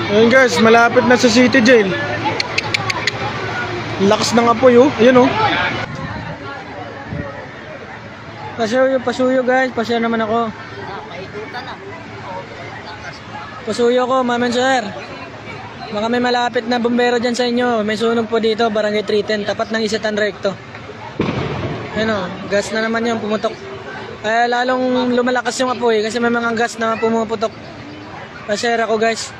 Ayun guys, malapit na sa City Jail. Lakas ng apoy oh. Ayun oh. Pasuyo guys, pasuyo naman ako. Pasuyo ko, Ma'am and Sir. Baka may malapit na bumbero dyan sa inyo. May sunog po dito, Barangay 310, tapat ng Isitan Recto. Ayun oh, gas na naman yung pumutok. Kaya lalong lumalakas yung apoy kasi may mga gas na pumuputok. Pa-share ako guys.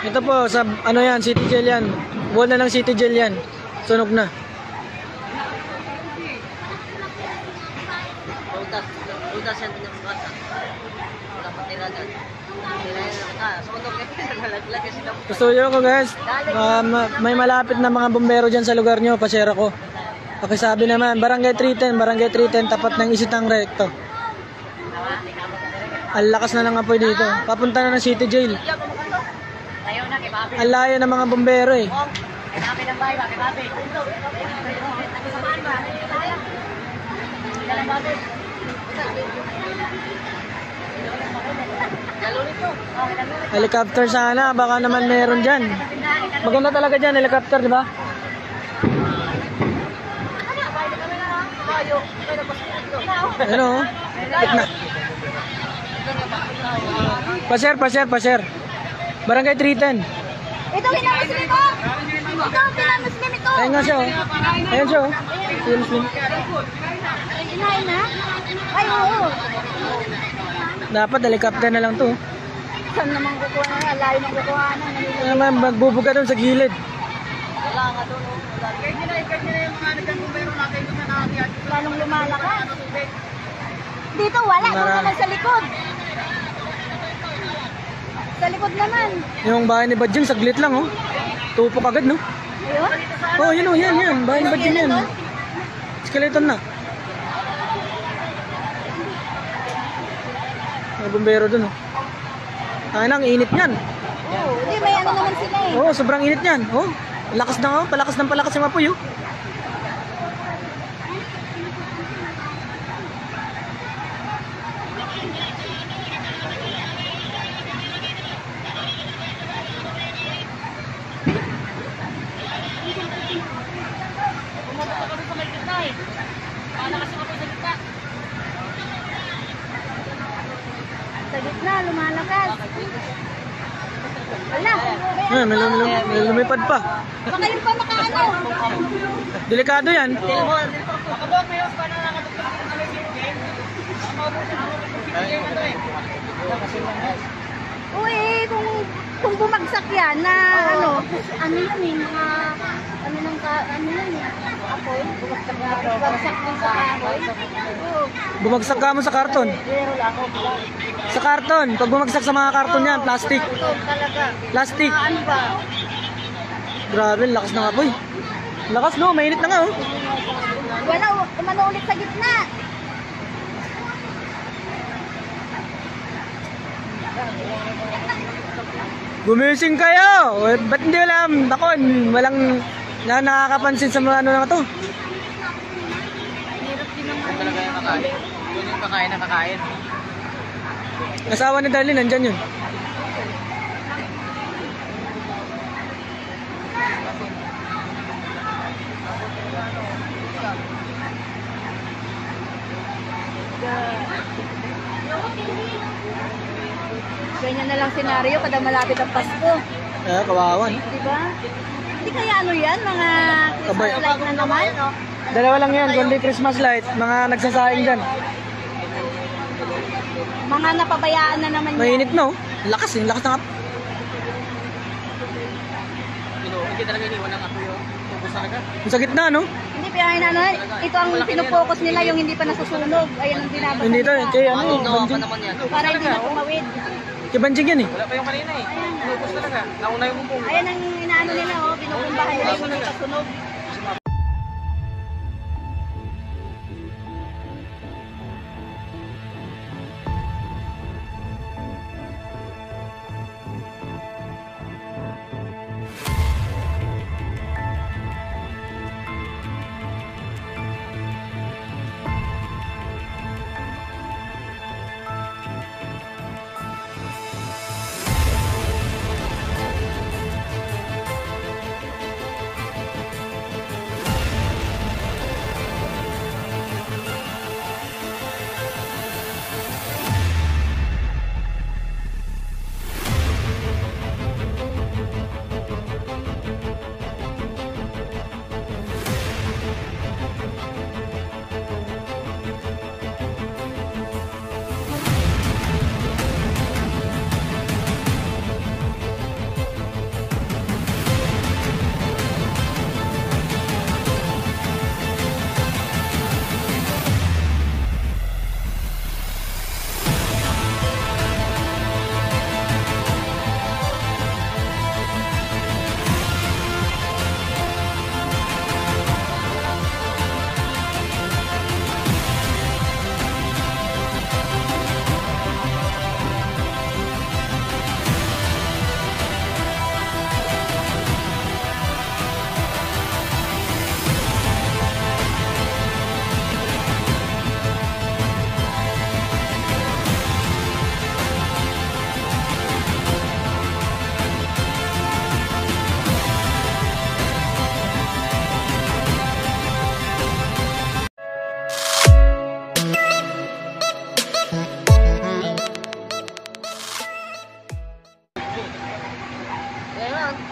Ito po, sa ano yan, City Jail yan. Wall na lang City Jail yan. Sunog na. Udas yan ng bata. Wala pa tira dyan. Pasuyo ko guys. May malapit na mga bumbero dyan sa lugar nyo. Pasera ko. Pakisabi naman, Barangay 310, tapat ng Isitang Recto. Ang lakas na ng apoy dito. Papunta na ng City Jail. Ang layo ng mga bumbero eh. Helicopter sana, baka naman meron dyan. Maganda talaga dyan, helicopter, di ba? Ano? Paser. Barangay 310. Ito kinamuslim ito! Ito kinamuslim ito! Ayun nga siya oh. Ayun siya oh. Muslim. Inahin na? Ay oo. Dapat helicopter na lang to. Saan naman kukuha na? Layo ng kukuha na. Ano naman, magbubuga doon sa gilid. Wala nga doon. Kahit nila yung mga nagkakumbero natin doon na nakakiyat. Lalong lumalakas. Dito wala. Doon naman sa likod. Sa likod naman. Yung bahay ni Badjun, saglit lang oh. Tupok agad no? Ayun? Oh, yun oh, yan. Bahay ni Badjun yan. Skeleton na. May bumbero dun oh. Ay nang init niyan. Oo, hindi may ano naman sila eh. Oh, sobrang init niyan. Oh, lakas na oh, palakas yung apoy oh. Sa gitna, lumalakas. Wala. May lumipad pa. Baka yung pa makaano. Delikado yan. Makabot mo yung paano nakatugtog sa may game. Uy, kung bumagsak yan na ano yan eh, mga ano yan eh, apoy, bumagsak din sa kahoy. Bumagsak ka mo sa karton. Sa karton. Pag bumagsak sa mga karton yan, plastic. Plastic. Ano ba? Grabe, lakas ng apoy. Lakas no, mainit na nga oh. Wala, umano ulit sa gitna. Gumising kayo! Ba't hindi alam? Ako, walang nakakapansin sa mga ano na to. Hirap din naman. Talaga yung kakain. Yun yung kakain na kakain. Asawa ni Darlene, nandyan yun. Ganyan na lang senaryo kada malapit ang Pasko. Kawawan. Diba? Hindi kaya ano yan, mga Christmas light na naman? Dalawa lang yan, kundi Christmas light. Mga nagsasaing dyan. Mga napabayaan na naman yan. Mainit no? Lakas eh, lakas ng apoy. Hindi talaga iniwan ng apoy yun. Tubos talaga. Sa gitna no? Hindi, pero ano, ito ang pinupokus nila yung hindi pa nasusunog. Ayan ang binabasa Hindi to, nila. kaya ano eh, Gawa pa Banjing. naman yan. Para hindi na tumawid. Kay Banjing yan eh. Wala pa yung kanina eh. Tubos talaga. Nauna yung bubong. Ayan ang inaano nila, oh, binukumbahan nila yung nagkasunog.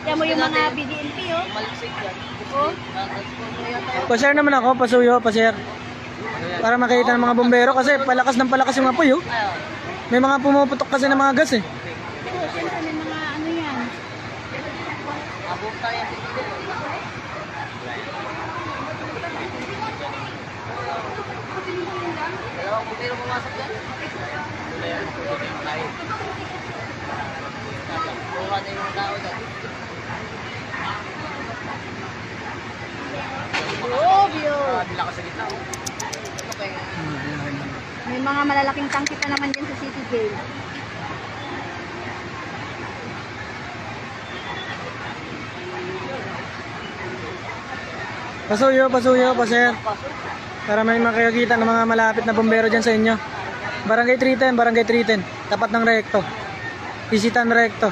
Yan mo yung mga BDNP, oh. Malisig yan. Oh. Pa-share naman ako, pasuyo, pa-share. Para makita ng mga bombero kasi palakas ng palakas yung apoy, oh. Ayaw. May mga pumuputok kasi ng mga gas, eh. So, siyempre may mga ano yan. Abot tayo yung pipili. Dalawang bumbero pumasok dyan. Buka na yung tao dyan. Obvio. Bila ka sa gitna. Okay. May mga malalaking tangki pa naman dyan sa City Jail. Pasuyo, pa-share. Para may makikita ng mga malapit na bombero dyan sa inyo. Barangay 310, Barangay 310. Tapat ng Recto. Isitan Recto.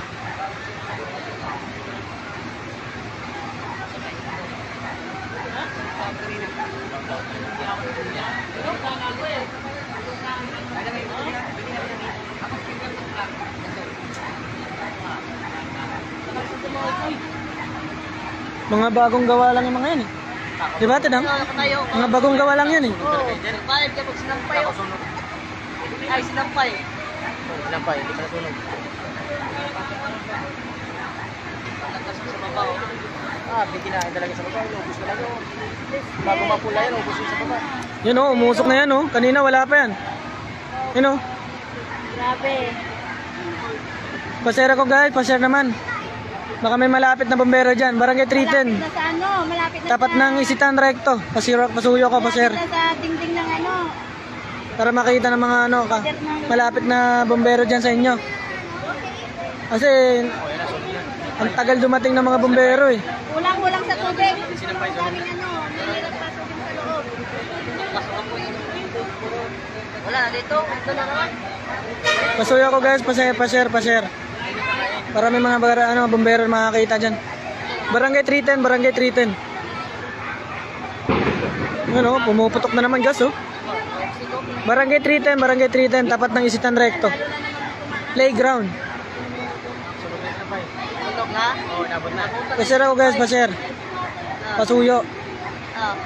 Mga bagong gawa lang yung mga yan, eh. Di ba, Tidang? Mga bagong gawa lang yan, eh. Oo. Bayad ka pag sinampay. Ay, sinampay. Sinampay, hindi ka nasunog. Paglatas ko sa baba, oh. Biginain talaga sa baba. Ubus na lang yun. Bago mapula yan, ubus yun sa baba. Yun, oh, umusok na yan, oh. Kanina wala pa yan. Yun, oh. Grabe. Pa-share ako, guys. Pa-share naman. Baka may malapit na bombero dyan. Barangay 310. Malapit na sa ano, malapit na Tapat sa... ng Isitan Recto. Pasuyo ko, pa-share. Malapit na sa dingding ng ano. Para makita ng mga ano ka. Malapit na bombero dyan sa inyo. Kasi ang tagal dumating ng mga bombero, eh. Kulang-kulang sa tubig. Ang daming ano, nahihirap pa tubig sa loob. Pasok ako yun. Wala na dito. Ito na naman. Pasuyo ko, guys. Pa-share. Para may mga bombero na makakita dyan. Barangay 310, Barangay 310. Ano, pumuputok na naman gas, oh. Barangay 310, Barangay 310, tapat ng Isitan Recto. Playground. Tutok na? Oo, nabot na. Pa-share ako, guys, pa-share. Pasuyo. Ah.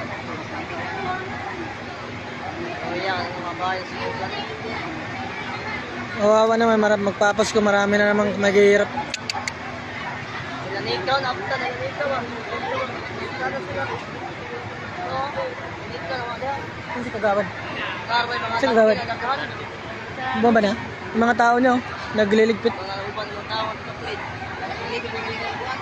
Oh, yan. Mga bahay sa lugar. Kawawa naman, magpapasko, marami na namang maghihirap. Sila Nico, napunta na Nico. Sana sila. Oo. Nico naman yan. Ano si Kagawad? Karbay mga Sino gawin? nagkakaroon. Bomba na? Yung mga tao nyo, nagliligpit. Mga uban ng tao at kapit. Nagkakilipit ng ginagawa.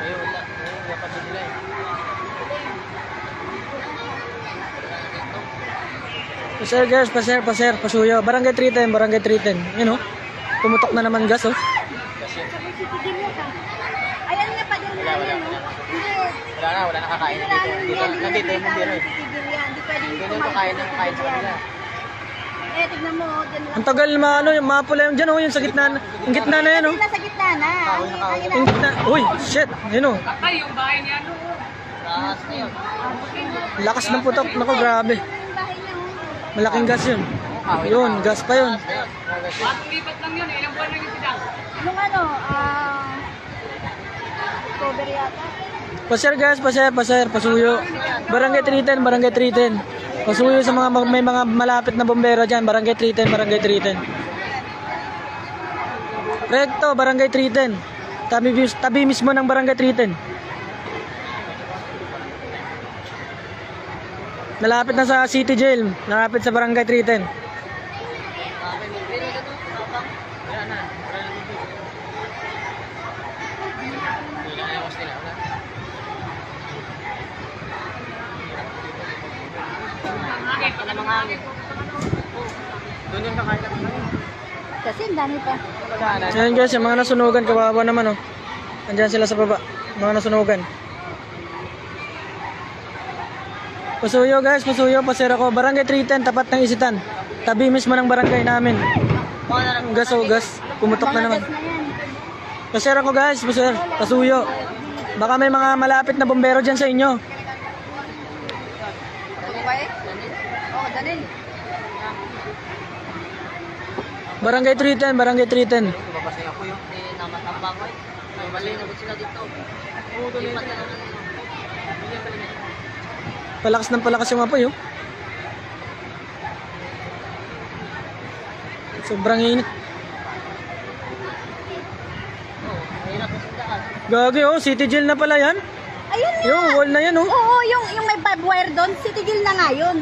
Ayun, wala. Ayun, dapat din nila eh. Pa-share, guys, pa-share, pasuyo. Barangay 310, Barangay 310. Yun, oh. Pumutok na naman gas, oh. Sabay City Jail mo ka. Ayan nga pa din na yan, no? Hindi. Wala na kakain. Nandito yung mumbiro eh. Hindi pwedeng Hindi nyo kain ng kain sa kanila. Eh, tignan mo, dyan lang. Ang tagal yung mapula yung dyan, oh. Yung sa gitna, yung gitna na yan, oh. Sila sa gitna na. Yung gitna. Uy, shit. Yun, oh. Lakas na yun. Lakas ng putok. Naku, grabe. Yung bahay niya, oh. Malaking gas yun. Yun, gas pa yun. Anong ano, cover yata. Pa-share, guys, pa-share, pasuyo. Barangay 310, Barangay 310. Pasuyo sa mga may mga malapit na bombero dyan. Barangay 310, Barangay 310. Recto, Barangay 310. Tabi mismo ng Barangay 310. Malapit na sa City Jail. Malapit sa Barangay 310. Doon yung kakain natin. Kasi ang dami pa. Ayan, guys, yung mga nasunugan, kawawa naman, oh. Andyan sila sa baba. Mga nasunugan. Pasuyo, guys, pasuyo, pa-share ako. Barangay 310, tapat ng Isitan. Tabi mismo ng barangay namin. Gas, oh, gas. Pumutok na naman. Gas na yan. Pa-share ako, guys, pa-share. Pasuyo. Baka may mga malapit na bombero dyan sa inyo. Ano ba eh? Oo, dalhin. Barangay 310, Barangay 310. Lumabas na ako yung namatambang ko eh. Mali na sila dito. Oo, tuloy na. Palakas ng palakas yung apoy, oh. Sobrang init. Mahirap na sundaan. Gagi, oh. City Jail na pala yan. Ayun nga. Yung wall na yan, oh. Oo, yung may barbed wire doon, City Jail na nga yun.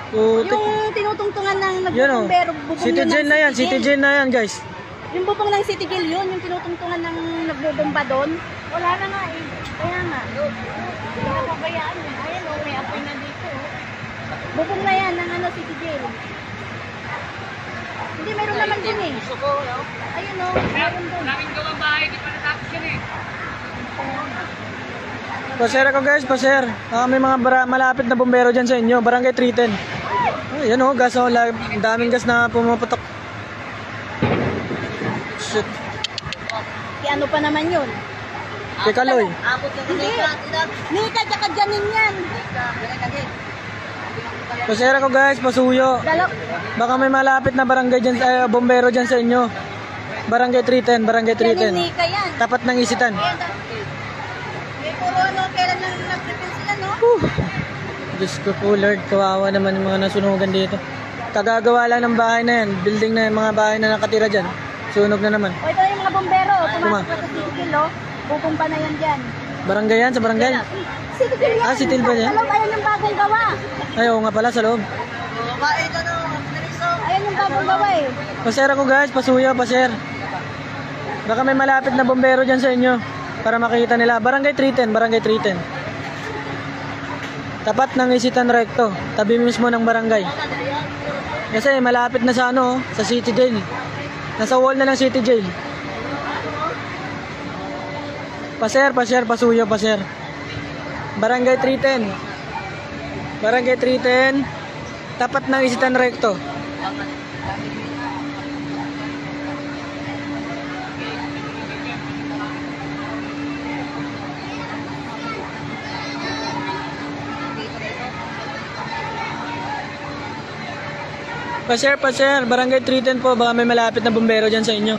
Putik. Yung tinutungtungan ng Yan, oh. nagbubumbero, bubong City yun ng Jail na yan. City Jail na yan, guys. Yung bubong ng City Jail yun, yung tinutungtungan ng nagbubomba doon. Wala na nga eh. Kaya nga. Hindi na pabayaan yun. Ayan o, may apoy na dito. Bubong na yan ng City Jail. Hindi, meron naman din eh. Gusto ko, no? Ayun o, meron doon. Paser ako, guys. Paser. May mga malapit na bumbero dyan sa inyo. Barangay 310. Oh, yan, oh. Gas, oh. Daming gas na pumapatok. Shit. Ano pa naman yun? Kay Kaloy. Abot yung Hindi. Nika. Nika, tsaka Janin yan. Paser ako, guys. Pasuyo. Baka may malapit na barangay dyan, bumbero dyan sa inyo. Barangay 310, Barangay Janin 310. Nika yan. Tapat ng Isitan. May puro ano, kailan nang nag-refill sila, no? Diyos ko po, Lord. Kawawa naman yung mga nasunugan dito. Kagagawa lang ng bahay na yan. Building na yung mga bahay na nakatira dyan. Sunog na naman. O ito yung mga bombero. Tuma. Pumasok na sa City Jail, oh. Pupumpa na yan dyan. Barangay yan, sa barangay. City Jail yan. Ah, City Jail ba yan? Sa loob, ayan yung bagong gawa. Ay, oo nga pala, sa loob. Babae ka no, Nariso. Ayan yung bagong gawa eh. Paser ako, guys. Pasuyo, paser. Baka may malapit na bombero dyan sa inyo. Para makita nila. Barangay 310, Barangay 310. Tapat ng Isitan Recto. Tabi mismo ng barangay. Kasi malapit na sa ano, sa City Jail. Nasa wall na ng City Jail. Paser, paser, pasuyo, paser. Barangay 310. Barangay 310. Tapat ng Isitan Recto. Paser, paser. Barangay 310 po. Baka may malapit na bumbero dyan sa inyo.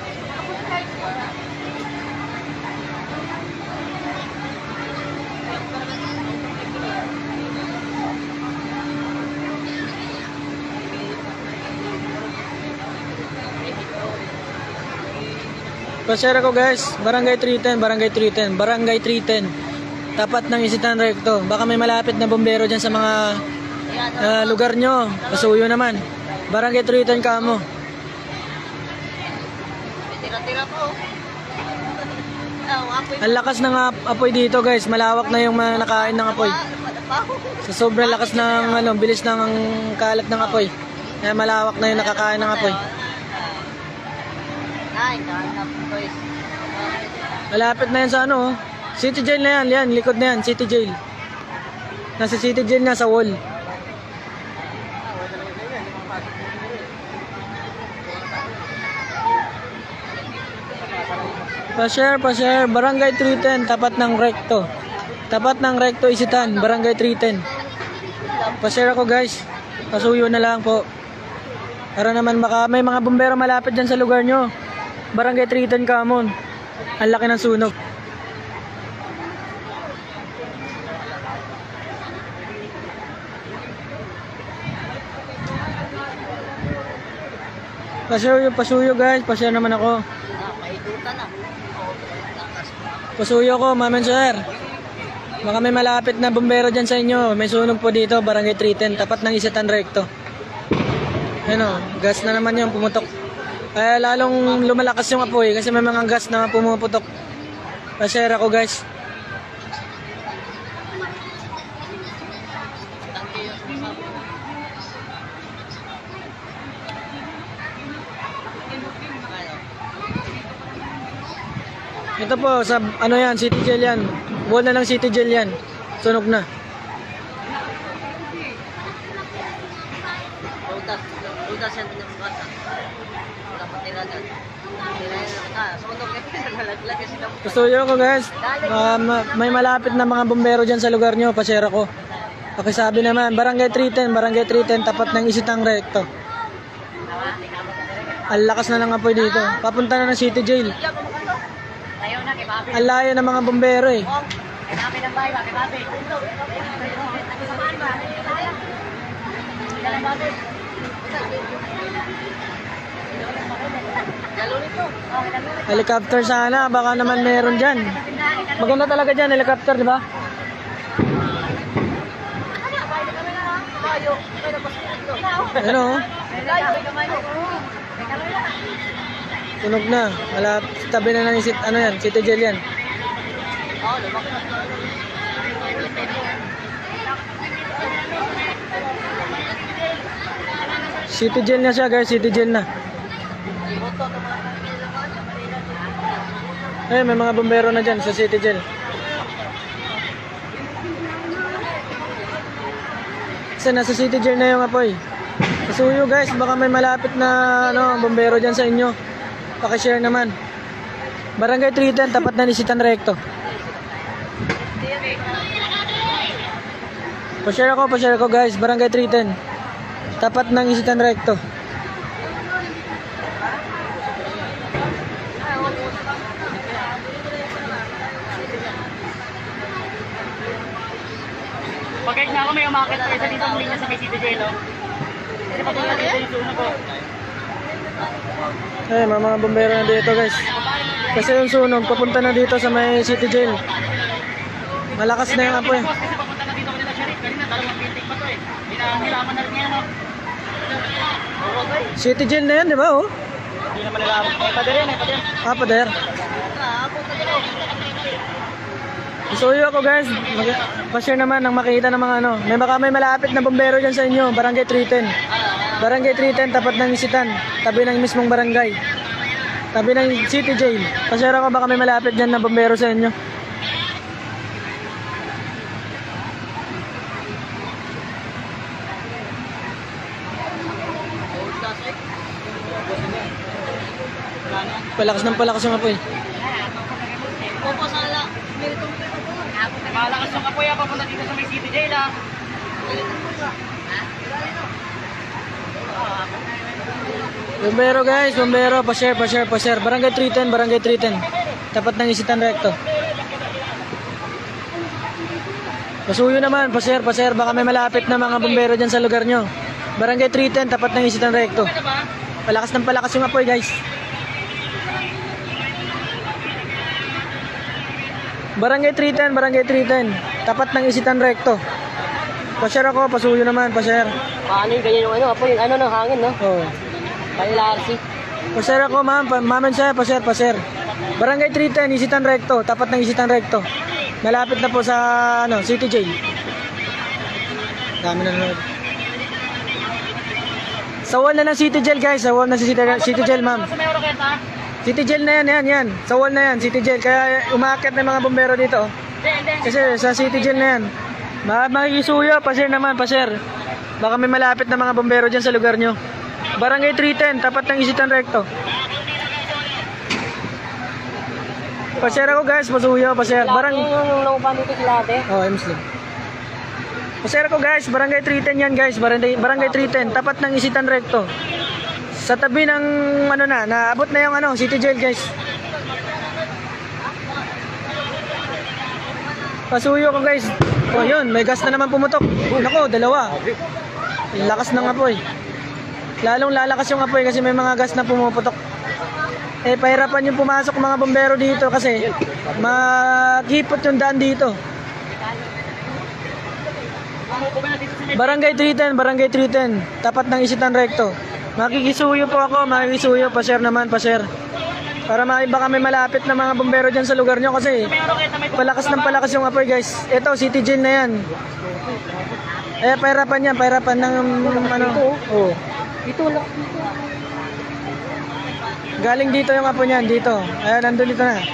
Paser ako, guys. Barangay 310, Barangay 310, Barangay 310. Tapat ng Isitan Recto. Baka may malapit na bumbero dyan sa mga lugar nyo. Pasuyo naman. Barangay 310 kamo. Tira-tira po. Ang lakas ng apoy dito, guys. Malawak na yung mga nakain ng apoy. Sa sobrang lakas ng bilis ng kalat ng apoy. Kaya malawak na yung nakakain ng apoy. Malapit na yan sa ano, City Jail na yan. Yan, likod na yan, City Jail. Nasa City Jail na sa wall. Pa-share, pa-share. Barangay 310, tapat ng Recto. Tapat ng Recto Isitan, Barangay 310. Pa-share ako, guys. Pasuyo na lang po. Para naman may mga bumbero malapit dyan sa lugar nyo. Barangay 310 Kamon. Ang laki ng sunog. Pasuyo, guys. Pa-share naman ako. Pasuyo ko, Ma'am and Sir. Baka may malapit na bumbero dyan sa inyo. May sunog po dito, Barangay 310, tapat ng Isitan Recto. Ano, gas na naman yung pumutok. Kaya lalong lumalakas yung apoy kasi may mga gas na pumuputok. Pa-share ako, guys. Ito po, sa ano yan, City Jail yan. Wall na ng City Jail yan. Sunog na. Rutas yan pinagpasa. Wala pa tira dyan. Tira yan. Sunog yan. Nalaglag sila. Pasuyo ko, guys. May malapit na mga bumbero dyan sa lugar nyo. Pa-share ako. Pakisabi naman, Barangay 310, Barangay 310, tapat ng Isitang Recto. Ang lakas na ng apoy dito. Papunta na ng City Jail. Ayaw na, kay Papi. Ang layo ng mga bumbero eh. Kay Papi ng bahay ba? Kay Papi. Samahan ba? Kaya lang, Papi. Helicopter sana, baka naman meron dyan. Maganda talaga dyan, helicopter, di ba? Ano? Tunog na. Malap, tabi na ng ano yan, City Jail yan. City Jail na siya guys, City Jail na. Eh, may mga bombero na dyan sa City Jail. Kasi nasa City Jail na yung apoy. Pasuyo guys, baka may malapit na ano, bombero dyan sa inyo. Pakishare naman. Barangay 310, tapat na ni Isitan Recto. Pashare ako guys, Barangay 310. Tapat ng Isitan Recto. Pag-guide na ako, may umakit pa isa dito ang linya sa may City Jail, oh. Kasi patuloy dito yung sunog ko. Eh, mga bombero na dito guys. Kasi yung sunog, papunta na dito sa may City Jail. Malakas na yung apoy. Kasi papunta na dito kanila, Sheriff. Kanina, dalawang building pa to eh. Nilaman na rin ngayon, oh. City Jail na yan, di ba oh? Hindi naman nilaman. May pader yan, may pader. Ah, pader. Isuyo ako guys. Pa-share naman nang makita ng mga ano. May malapit na bombero dyan sa inyo. Barangay 310. Barangay 310, tapat ng Isitan. Tabi ng mismong barangay. Tabi ng City Jail. Pa-share ako, baka may malapit dyan na bombero sa inyo. Palakas yung apoy. Malakas yung apoy, papunta dito sa may City Jail, ah. Bombero guys, bombero, pa-share. Barangay 310. Tapat ng Isitan Recto. Pasuyo naman, pa-share. Baka may malapit na mga bombero dyan sa lugar nyo. Barangay 310, tapat ng Isitan Recto. Palakas yung apoy guys. Barangay 310. Tapat ng Isitan Recto. Pa-share ako, pasuyo naman, pa-share. Paano yung ganyan yung ano, apoy, ano ng hangin, no? Oo. Kanila RC. Pa-share ako ma'am and sir, pa-share. Barangay 310, Isitan Recto, tapat ng Isitan Recto. Malapit na po sa ano, City Jail. Dami na nanonood. Sa wall na ng City Jail guys, sa wall na City Jail ma'am. Sa may Oroqueta? City Jail na yan. Sa wall na yan, City Jail. Kaya umaakit na mga bombero dito. Hindi. Kasi sa City Jail na yan. Makikisuyo, pa-share naman, pa-share. Baka may malapit na mga bombero dyan sa lugar nyo. Barangay 310, tapat ng Isitan Recto. Pa-share ako guys, pasuyo, pa-share. Yung naupan dito sila ate. Oh, Muslim. Pa-share ako guys, Barangay 310 yan guys. Barangay 310, tapat ng Isitan Recto. Sa tabi ng ano na, naabot na yung ano, City Jail guys. Pasuyo ko guys. Oh yun, may gas na naman pumutok. Nako, dalawa. Lakas ng apoy. Lalong lalakas yung apoy kasi may mga gas na pumuputok. Eh, pahirapan yung pumasok mga bombero dito kasi maghipot yung daan dito. Barangay 310, tapat ng Isitan Recto. Makikisuyo po ako, pa-share naman, pa-share. Para baka may malapit na mga bombero dyan sa lugar nyo kasi palakas yung apoy guys. Ito, City Jail na yan. Eh, pahirapan ng ano. Oh. Dito lang. Galing dito yung apoy niyan, dito. Ayan, nandun dito na.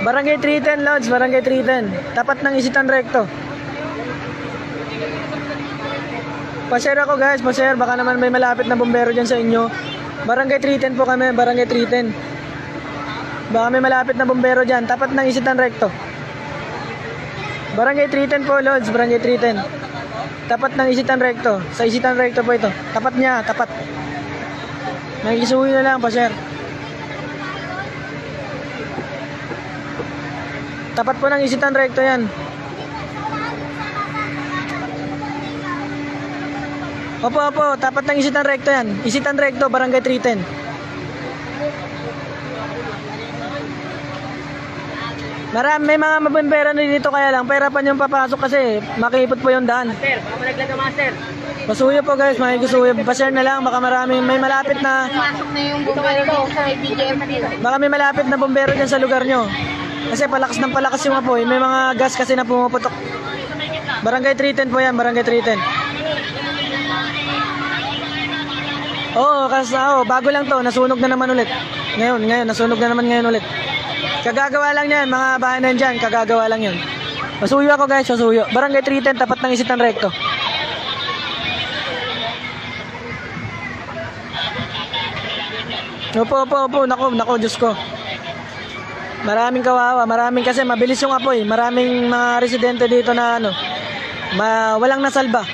Barangay 310 Lodge, Barangay 310. Tapat ng Isitan Recto. Pa-share ako guys, pa-share. Baka naman may malapit na bombero dyan sa inyo. Barangay 310 po kami, Barangay 310. Baka may malapit na bombero dyan, tapat ng Isitan Recto. Barangay 310 po Lodge, Barangay 310. Tapat ng Isitan Recto. Sa Isitan Recto po ito. Tapat niya, tapat. Nakikisuyo na lang pa, sir. Tapat po ng Isitan Recto yan. Opo, tapat ng Isitan Recto yan. Isitan Recto, Barangay 310. May mga mabumbero na dito, kaya lang pahirapan yung papasok kasi makipot po yung daan. Master, baka malaglag ka, master. Pasuyo po guys, makikisuyo. Pa-share na lang, baka may malapit na Pumasok na yung bumbero dito sa BGM dito. baka may malapit na bumbero dyan sa lugar nyo. Kasi palakas ng palakas yung apoy. May mga gas kasi na pumuputok. Barangay 310 po yan, Barangay 310. Oo, kasi bago lang to, nasunog na naman ulit. Ngayon, nasunog na naman ngayon ulit. Kagagawa lang yan, mga bahay na yan dyan, kagagawa lang yun. Pasuyo ako guys, pasuyo. Barangay 310, tapat ng Isitan Recto. Opo, nako, Diyos ko. Maraming kawawa, maraming kasi mabilis yung apoy. Maraming mga residente dito na walang nasalba.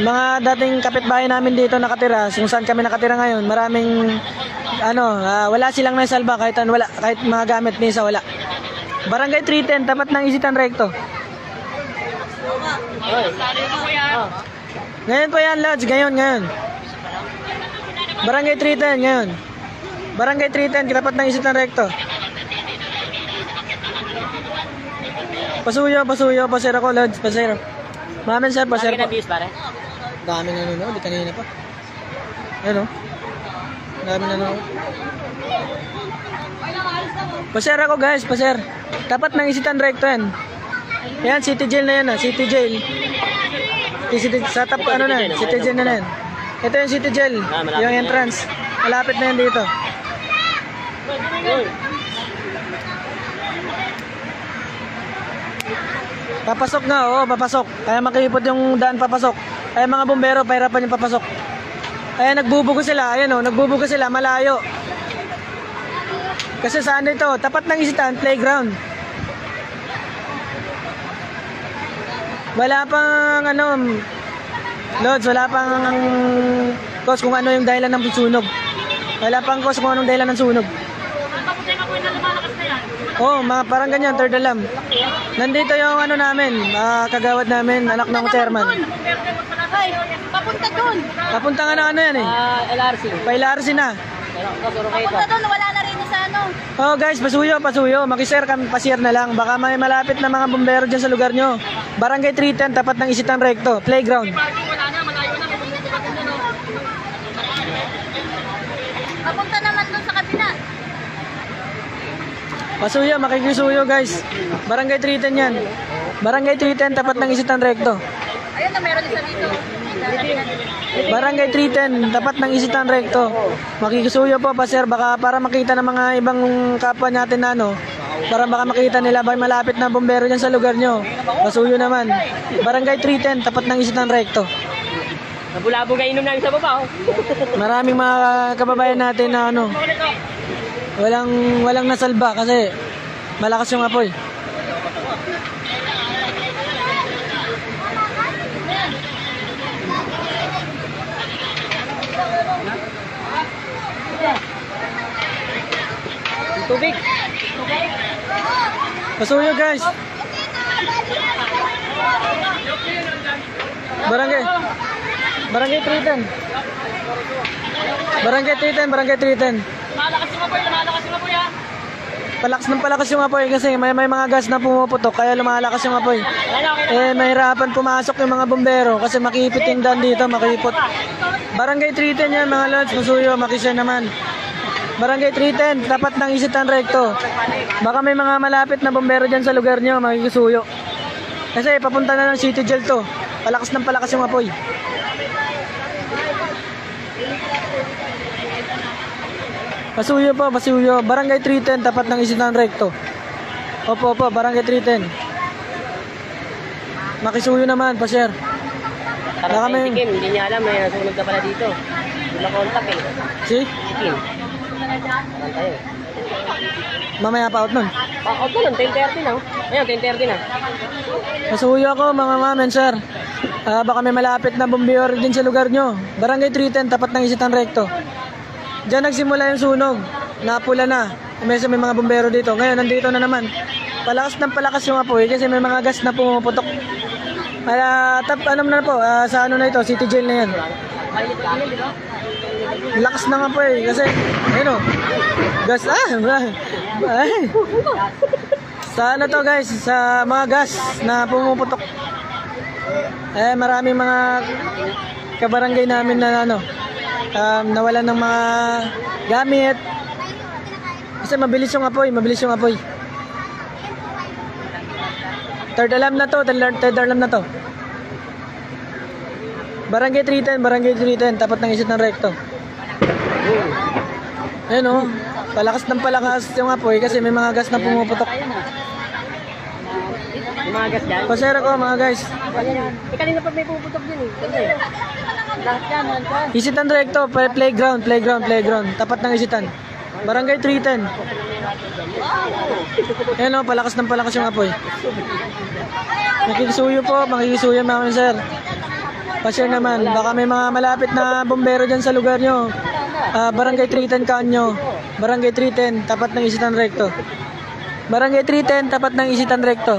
Mga dating kapitbahay namin dito nakatira, kung saan kami nakatira ngayon, maraming wala silang nasalba kahit mga gamit minsan wala. Barangay 310, tapat ng Isitan Recto. Ngayon po yan, Lods, ngayon. Barangay 310 ngayon. Barangay 310, tapat ng Isitan Recto. Pasuyo, pasir ako, Lods, pasir. Mamin sir, pasir po. Dami na nanonood, di kanina pa. Ayan o. Dami na nanonood. Pasir ako guys, pasir. Tapat ng Isitan Recto yan. Yan, City Jail na yan, City Jail. Sa tap, City Jail na yan. Ito yung City Jail, yung entrance. Malapit na yan dito. Papasok nga, papasok. Kaya makipot yung daan papasok. Kaya mga bumbero, pahirapan yung papasok. Kaya nagbubugo sila, nagbubugo sila, malayo. Kasi saan ito? Tapat ng Isitan, playground. Wala pang Lods, wala pang cause kung ano yung dahilan ng sunog. Wala pang cause kung anong dahilan ng sunog. Parang ganyan, third alarm. Nandito yung namin, kagawad namin, anak ng chairman. Ay, papunta doon. Papunta nga na yan eh. LRC. Pa LRC na. Papunta doon, wala na rin sa Guys, pasuyo. Makishare kami, pa-share na lang. Baka may malapit na mga bumbero dyan sa lugar nyo. Barangay 310, tapat ng Isitan Recto, playground. Papunta naman doon sa kabila. Pasuyo, makikisuyo guys. Barangay 310 yan. Barangay 310, tapat ng Isitan Recto. Ayun na, meron isa dito. Barangay 310, tapat ng Isitan Recto. Makikisuyo po pa sir, baka para makita ng mga ibang kapwa natin na para baka makita nila ba malapit na bumbero dyan sa lugar nyo. Pasuyo naman. Barangay 310, tapat ng Isitan Recto. Nabulabog ay inom namin sa baba. Maraming mga kababayan natin na walang nasalba kasi malakas yung apoy. Tubig. Pasuyo guys. Barangay 310. Barangay 310. Malakas yung apoy ha. Palakas yung apoy kasi may mga gas na pumuputok kaya lumalakas yung apoy. Mahirapan pumasok yung mga bumbero kasi makipit yung daan dito, makipot. Barangay 310 yan mga lods, pasuyo, makishare naman. Barangay 310, tapat ng Isitan Recto. Baka may mga malapit na bumbero dyan sa lugar nyo, makikisuyo. Kasi papunta na ng City Jail to. Palakas yung apoy. Pasuyo. Barangay 310, tapat ng Isitan Recto. Opo, Barangay 310. Makisuyo naman, pa-share. Baka may Kim, hindi niya alam, may nasunog ka pala dito. Hindi na-contact eh. Si Kim. Mamaya pa out nun. Out na nun, 10:30 na. Ayun, 10:30 na. Pasuyo ako mga mamen, sir. Baka may malapit na bumbero din sa lugar nyo. Barangay 310, tapat ng Isitan Recto. Diyan nagsimula yung sunog. Napula na. May mga bumbero dito. Ngayon, nandito na naman. Palakas ng palakas yung apoy kasi may mga gas na pumuputok. Ano na po, sa ano na ito, City Jail na yan. Lakas ng apoy kasi, ayun o. Gas, ay. Sa ano to guys, sa mga gas na pumuputok. Maraming mga kabarangay namin na nawalan ng mga gamit. Kasi mabilis yung apoy. Third alarm na to. Barangay 310, tapat ng Isitan Recto. Ayun o, palakas ng palakas yung apoy kasi may mga gas na pumuputok. Yung mga gas dyan. Pasero ko mga guys. Kanina pa may puputok din eh. Lahat yan, Isitan Recto, playground. Tapat ng Isitan. Barangay 310. Ayan o, palakas ng palakas yung apoy. Makikisuyo namin sir. Pa-share naman, baka may mga malapit na bombero dyan sa lugar nyo. Barangay 310 Kanyo. Barangay 310, tapat ng Isitan Recto. Barangay 310, tapat ng Isitan Recto.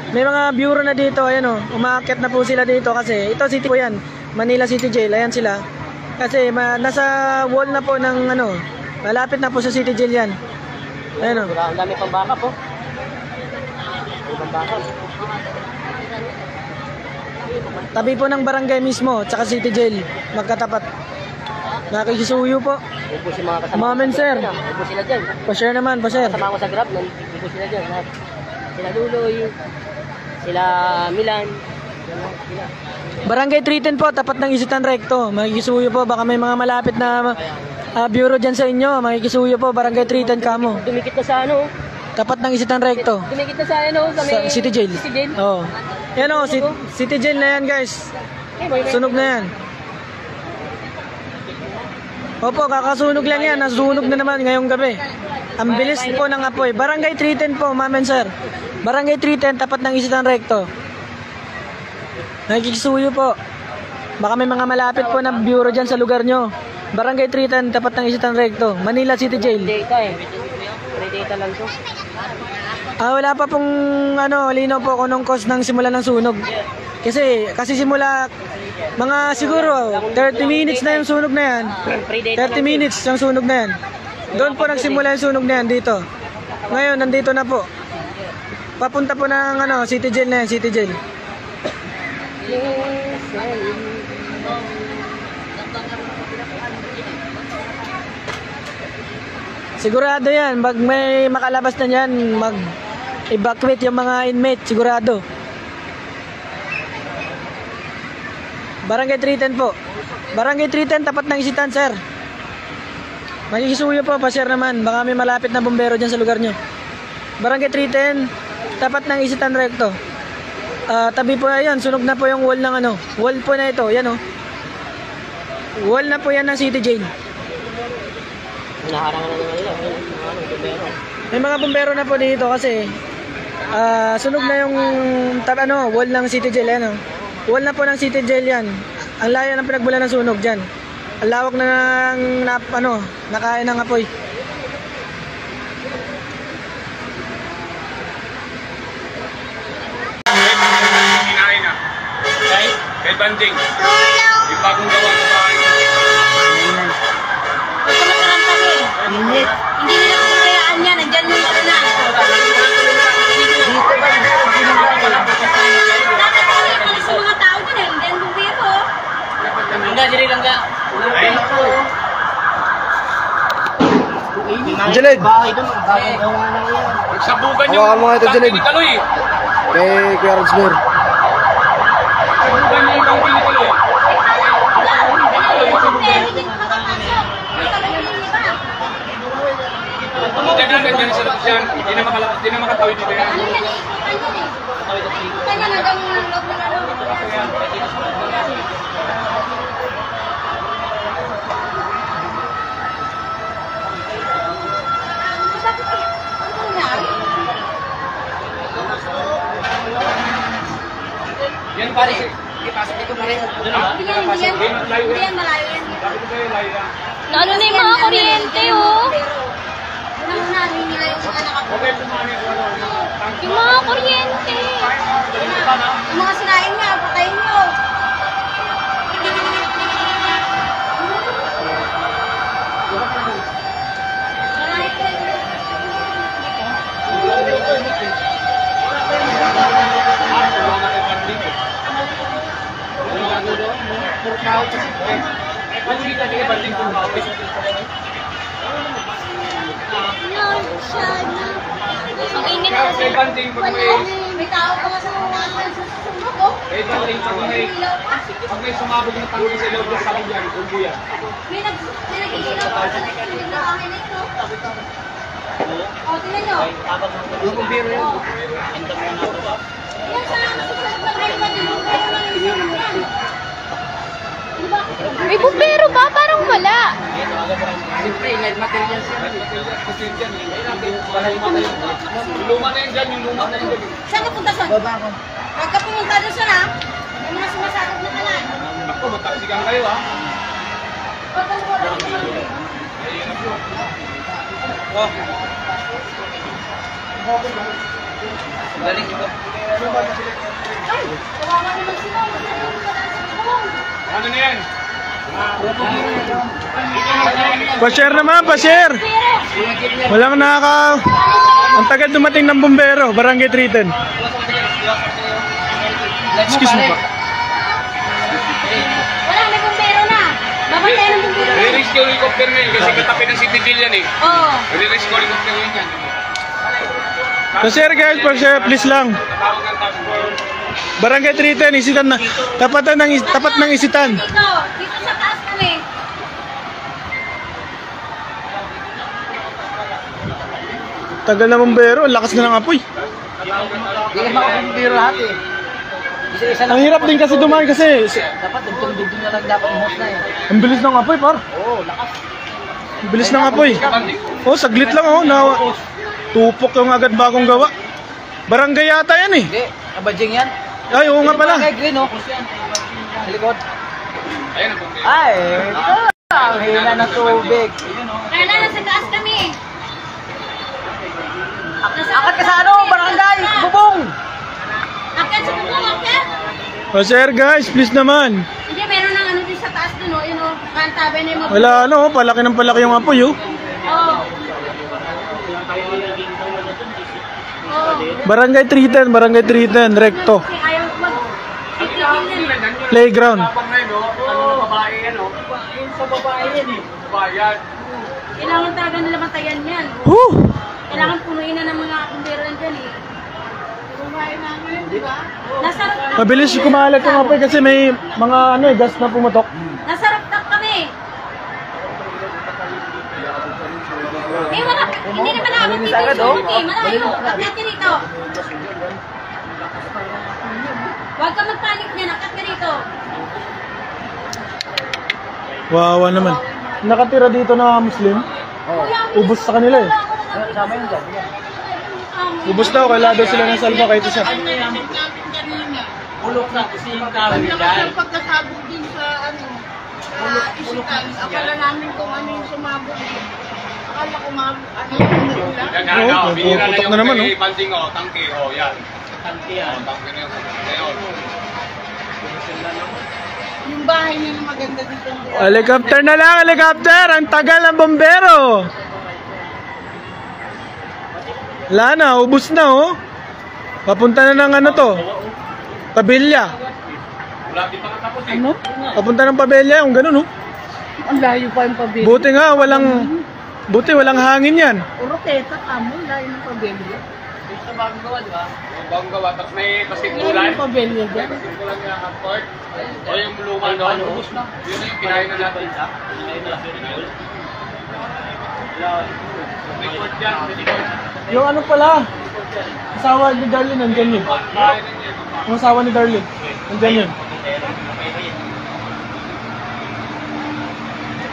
May mga bureau na dito, ayan o. Umaakyat na po sila dito kasi ito city po yan. Manila City Jail, ayan sila. Kasi nasa wall na po ng malapit na po sa City Jail yan. Ayan o. Ang dami pang backup po. Tabi po ng barangay mismo, tsaka City Jail. Magkatapat. Nakikisuyo po. Upo si mga kasama. Mamen sir. Upo sila dyan. Pa-share naman, pa-share. Kasama ko sa Grab, upo sila dyan. Sila Luloy, sila Milan. Sila. Barangay 310 po, tapat ng Isitan Recto. Makikisuyo po, baka may mga malapit na bureau dyan sa inyo. Makikisuyo po, Barangay 310 Kamo. Dumikit na sa Tapat ng Isitan Recto. Dumikit na sa sa may City Jail. Oo. Yan o, City Jail na yan guys. Sunog na yan. Opo, kakasunog lang yan. Nasunog na naman ngayong gabi. Ang bilis po ng apoy. Barangay 310 po, mamen sir. Barangay 310, tapat ng Isitan Recto. Nakikisuyo po. Baka may mga malapit po na bureau dyan sa lugar nyo. Barangay 310, tapat ng Isitan Recto. Manila City Jail. Data data lang to. Wala pa pong linaw po kung anong cause ng simula ng sunog. Kasi simula mga siguro 30 minutes na yung sunog na yan. 30 minutes yung sunog na yan. Doon po nagsimula yung sunog na yan dito. Ngayon nandito na po. Papunta po ng City Jail na yan, City Jail. Sigurado yan, pag may makalabas na yan, mag-evacuate yung mga inmate, sigurado. Barangay 310 po. Barangay 310, tapat ng Isitan, sir. Makikisuyo po, pa-share naman. Baka may malapit na bumbero dyan sa lugar nyo. Barangay 310, tapat ng Isitan Recto. Tabi po yan, sunog na po yung wall ng wall po na ito, yan o. Wall na po yan ng City Jail. Naharangan na naman nila. Bumbero. May mga bumbero na po dito kasi sunog na yung wall ng City Jail yan. Wall na po ng City Jail yan. Ang layo ng pinagbulan ng sunog dyan. Ang lawak na nakain ng apoy. Kinain na. Kay Banding. Yung bagong gawa ng bahay. Hindi nila kukayaan yan. Nandyan yung na. Dito ba? Nakakalit sa mga tao dyan eh. Nandyan bumbero. Langga, diri langga. Jalid! Bahay doon. Bagong gawa lang yan. Sabugan yung Hawakan mo nga ito, Jalid. ni Kaloy. Kay Kuya Rodsmore. Sabugan niya yung bangki ni Kaloy. Tumutin na ganyan sa labas yan. Hindi na makatawid dito yan. Hindi yan, hindi yan malayo yan. Bakit kayo layo lang? Lalo na yung mga kuryente, oh. Unang-una, nila yung mga nakapagod. Okay, pumani ko ano. Yung mga kuryente. Yung mga sinain niya, patayin niyo. Ang init Kaya kasi. kay banding pag May tao pa nga sa mga susunod ko. kay banding pag may sumabog na tangke sa loob ng sakong yan, kung buya. May nag-iilaw pa sa nag-iilaw. Ang init, no? O, tingnan nyo. Yung bumbero yan. Yan sa susunod na kayo ba din? Pero lang yung susunod yan. Di ba? May bumbero ba? Parang wala. Siyempre, light materials yan. Yung luma na yan dyan, yung luma na yan dyan. Saan ka punta, Son? Baba ko. Huwag ka pumunta doon, Son, ha? May mga sumasakot na kalan. Ako, mataksikan kayo ha. Huwag kang wala. Galing ito. Ay, kawawa naman sila. Ano na yan? Pa-share naman, pa-share. Walang ang tagal dumating ng bumbero, Barangay 310. Excuse me po. Wala, may bumbero na. Babantayan ng bumbero. Re-risk yung helicopter na yun kasi katapi ng City Jail yan eh. Oo. Re-risk yung helicopter yun yan. Pa-share guys, pa-share please lang. Natawag ng task force. Barangay 310, isitan na. Tapat ng isitan. Dito sa taas kami. Tagal na bumbero, ang lakas na ng apoy. Hindi ka makabumbero lahat eh. Isa-isa lang. Ang hirap din kasi dumaan kasi Dapat dugtong-dugtong na lang dapat yung host na eh. ang bilis ng apoy, par. Oo, lakas. Ang bilis ng apoy. Oh, saglit lang oh, na tupok yung agad bagong gawa. Barangay yata yan eh. Hindi, kabadjing yan. Ay, oo nga pala. Kay green oh. Sa likod. Ayan ang bumbero. Ay, ito. Ang hina ng tubig. Kaya na, nasa taas kami. Akat ka sa ano, barangay, bubong. Akyat sa bubong, akyat. Pa-share guys, please naman. Hindi, meron ng ano din sa taas dun, oh. Yun, oh. Kantabi na yung mga... Wala ano, oh, palaki ng palaki yung apoy oh. Oo. Oo. Barangay 310, Barangay 310, Recto. Kasi ayaw mag-titigil yan. Playground. Tapang na yun, oh. Ano ng babae yan, oh. Sa babae yan eh. Babae yan. Kailangan talaga nila matayan yan. Woo! Kailangan punuin na ng mga bumbero dyan, eh. Bumahay namin, di ba? Nasa rooftop Mabilis kami. kumalat yung apoy kasi may mga ano eh, gas na pumatok. Nasa rooftop kami. Eh, wala. Hindi naman namin Malinis dito agad, yung oh. sunog, eh. Malayo. Akyat ka rito. Huwag ka magpanik niyan. Akyat ka rito. Wawa naman. Nakatira dito na Muslim. Ubus sa kanila eh. Sama yun dyan. Ubus daw, kailangan daw sila ng salva kahit isa. Ulok na kasi yung kawin dyan. Pagkasabog din sa ano, sa isitan. Akala namin kung ano yung sumabog. Akala ko ano yung ulan. Yan, Oo, ano, bihira na puputok yung na naman, kay oh. banding, oh. Tangke, oh, yan. Tangke yan. Oh, tangke na yung ngayon. Yung bahay nila maganda dito. Helicopter na lang, helicopter! Ang tagal ng bombero! Wala na, ubus na oh. Papunta na ng ano to? Pabilya. Wala, di pa katapos eh. Ano? Papunta ng Pabilya, yung ganun oh. Ang layo pa yung pabili. Buti nga, walang hangin yan. Puro teta kamo, layo ng pabili. Sa bagong gawa, di ba? Bagong gawa, tapos may Layo basketbulan. ng pabili dyan. Basketbulan niya ang court. O yung luma doon. Ubus na. Yun na yung kinain na natin. May court yan. May court. Yung ano pala, asawa ni Darlene, nandyan yun. Bahay na niya. Yung asawa ni Darlene, nandyan yun.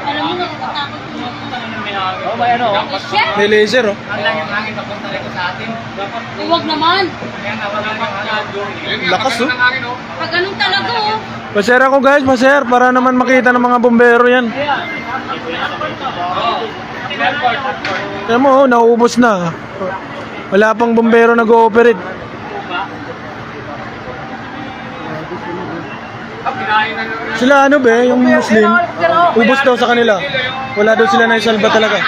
Alam mo, natatakot mo. may ano. May laser oh. Ang lang yung hangin papunta rito sa atin. Huwag naman. Kaya nawala yung hangin. Lakas oh. Pag ganun talaga oh. Pa-share ako guys, pa-share para naman makita ng mga bumbero yan. Kaya mo, oh, nauubos na. Wala pang bumbero nag-ooperate. Sila ano be, yung Muslim, ubos daw sa kanila. Wala daw sila na isalba talaga.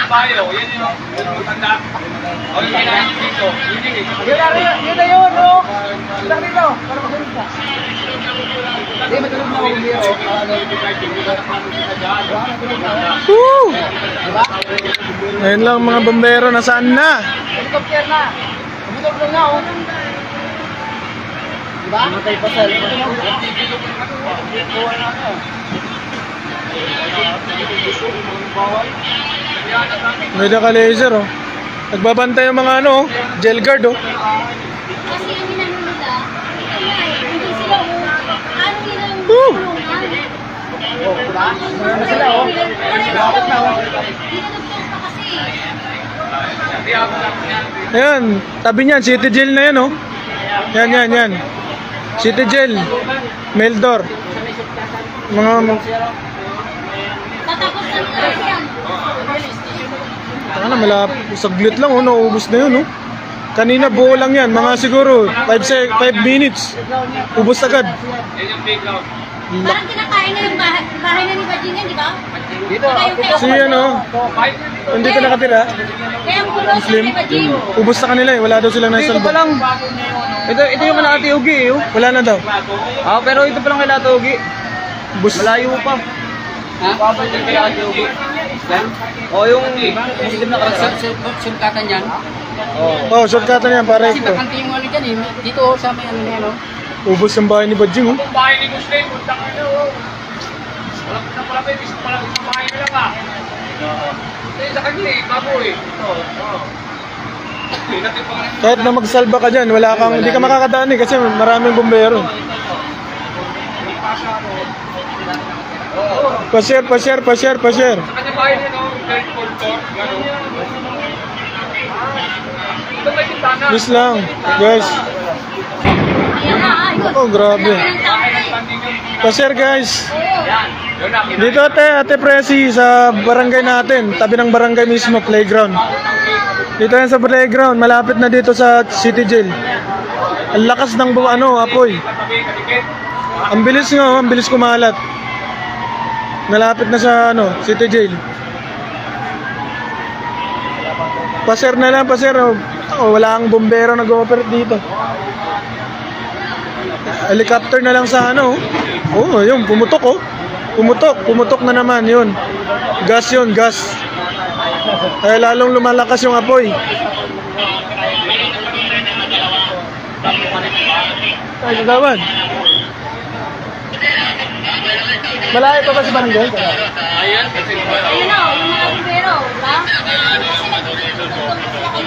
Yun na yun, oh. Lang dito. Para masunod ka. Hindi, matulog na ako dito. Woo! Ngayon lang mga bombero, nasaan na? Helicopter na. Helicopter na, oh. Diba? Matay pa sa May naka-laser oh. Nagbabantay yung mga ano, oh, jail guard oh. Kasi ang inano nila, hindi sila ano nila yung Woo! Oh, diba? Ano sila, oh. Bakit na, oh. Ayan, tabi niyan, city jail na yan oh. Yan. City jail. Mail door. Mga Tatapos na nila yan. ano, saglit lang oh, naubos na yun oh. Kanina buo lang yan, mga siguro 5 minutes. Ubos agad. Parang kinakain na yung bahay na ni Bajing yan, di ba? Dito, Si ano, hindi ka nakatira. Kaya ang kulo Muslim. ni Bajing. Ubos sa kanila eh, wala daw silang Dito pa naisalba. lang. Ito yung Kalahati Ugi, eh. Oh. Wala na daw. Ah, pero ito pa lang Kalahati Ugi. Ubos. Malayo pa. Ha? Yung Kalahati Ugi. Yan? O, yung Muslim na karasal. Sulkatan yan. Oh, shortcutan yan para ito. Bakante yung ano dyan, eh. Dito, sa may ano yan, oh. Ubos ang bahay ni Badjing oh. Bahay ni Muslim, punta ka na oh. Wala pa yung isang bahay nila ka. Ito sa kanila eh, bago eh. Kahit na magsalba ka dyan, wala kang, hindi ka makakadaan eh kasi maraming bumbero. Pa-share. Sa kanya bahay nila no, third floor, gano'n. Ito may bintana. Please lang, guys. Ayan na, ayun. Oh, grabe. Pa-share guys. Yun na, Dito ate Presi sa barangay natin, tabi ng barangay mismo, playground. Dito yan sa playground, malapit na dito sa City Jail. Ang lakas ng apoy. Ang bilis nga, ang bilis kumalat. Malapit na sa City Jail. Pa-share na lang, pa-share. Oh, wala ang bombero nag-ooperate dito. Helicopter na lang sa Oh, yun, pumutok oh. Pumutok na naman yun. Gas yun, gas. Kaya lalong lumalakas yung apoy. Ay, nagawan. Malayo pa ba si Barangay? Ayan, kasi Ayun na, yung mga bumbero, di ba?